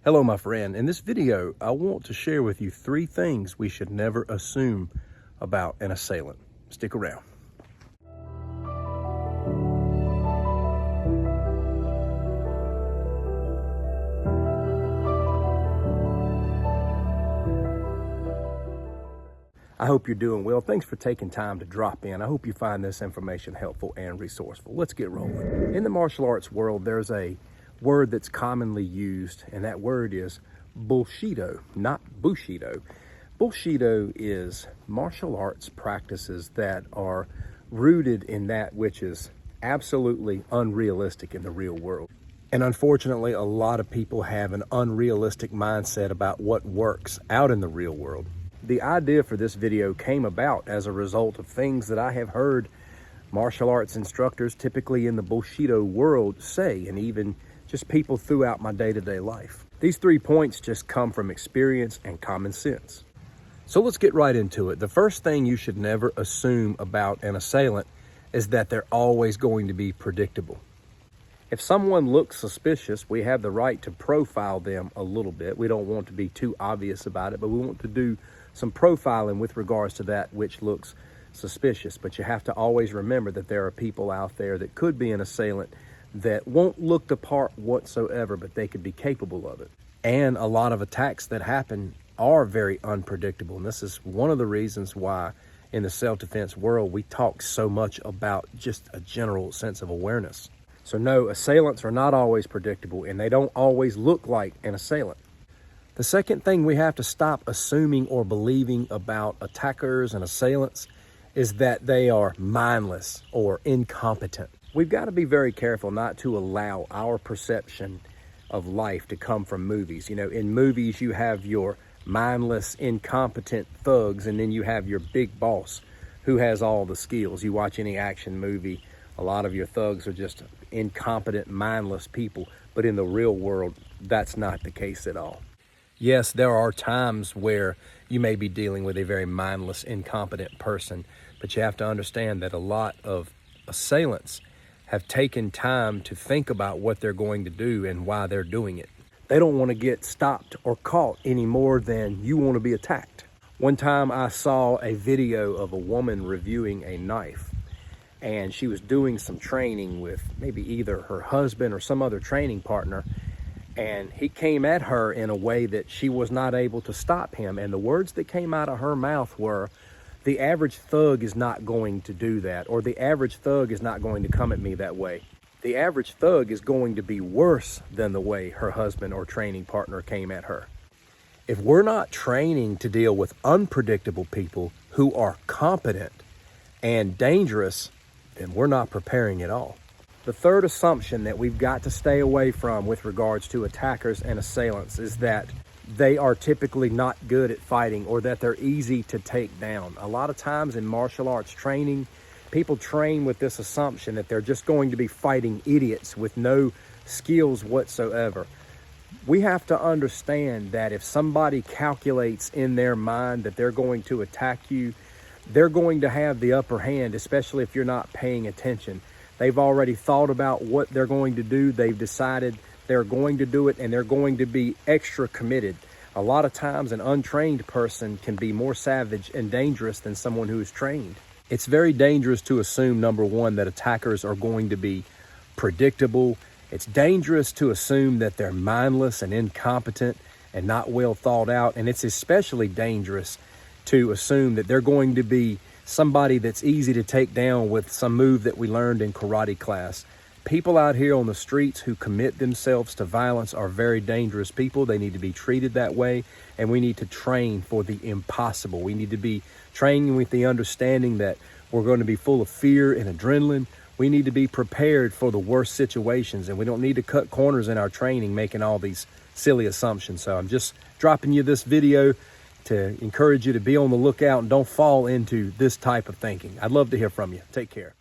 Hello, my friend. In this video, I want to share with you 3 things we should never assume about an assailant. Stick around. I hope you're doing well. Thanks for taking time to drop in. I hope you find this information helpful and resourceful. Let's get rolling. In the martial arts world, there's a word that's commonly used, and that word is Bullshido, not Bushido. Bullshido is martial arts practices that are rooted in that which is absolutely unrealistic in the real world. And unfortunately, a lot of people have an unrealistic mindset about what works out in the real world. The idea for this video came about as a result of things that I have heard martial arts instructors, typically in the Bullshido world, say, and even just people throughout my day-to-day life. These 3 points just come from experience and common sense. So let's get right into it. The first thing you should never assume about an assailant is that they're always going to be predictable. If someone looks suspicious, we have the right to profile them a little bit. We don't want to be too obvious about it, but we want to do some profiling with regards to that which looks suspicious. But you have to always remember that there are people out there that could be an assailant that won't look the part whatsoever, but they could be capable of it. And a lot of attacks that happen are very unpredictable. And this is one of the reasons why in the self-defense world, we talk so much about just a general sense of awareness. So no, assailants are not always predictable, and they don't always look like an assailant. The second thing we have to stop assuming or believing about attackers and assailants is that they are mindless or incompetent. We've got to be very careful not to allow our perception of life to come from movies. You know, in movies, you have your mindless, incompetent thugs, and then you have your big boss who has all the skills. You watch any action movie, a lot of your thugs are just incompetent, mindless people. But in the real world, that's not the case at all. Yes, there are times where you may be dealing with a very mindless, incompetent person, but you have to understand that a lot of assailants have taken time to think about what they're going to do and why they're doing it. They don't want to get stopped or caught any more than you want to be attacked. One time I saw a video of a woman reviewing a knife, and she was doing some training with maybe either her husband or some other training partner, and he came at her in a way that she was not able to stop him. And the words that came out of her mouth were, "The average thug is not going to do that," or "The average thug is not going to come at me that way." The average thug is going to be worse than the way her husband or training partner came at her. If we're not training to deal with unpredictable people who are competent and dangerous, then we're not preparing at all. The third assumption that we've got to stay away from with regards to attackers and assailants is that they are typically not good at fighting, or that they're easy to take down. A lot of times in martial arts training, people train with this assumption that they're just going to be fighting idiots with no skills whatsoever. We have to understand that if somebody calculates in their mind that they're going to attack you, they're going to have the upper hand, especially if you're not paying attention. They've already thought about what they're going to do. They've decided they're going to do it, and they're going to be extra committed. A lot of times an untrained person can be more savage and dangerous than someone who is trained. It's very dangerous to assume, number one, that attackers are going to be predictable. It's dangerous to assume that they're mindless and incompetent and not well thought out. And it's especially dangerous to assume that they're going to be somebody that's easy to take down with some move that we learned in karate class. People out here on the streets who commit themselves to violence are very dangerous people. They need to be treated that way, and we need to train for the impossible. We need to be training with the understanding that we're going to be full of fear and adrenaline. We need to be prepared for the worst situations, and we don't need to cut corners in our training making all these silly assumptions. So I'm just dropping you this video to encourage you to be on the lookout and don't fall into this type of thinking. I'd love to hear from you. Take care.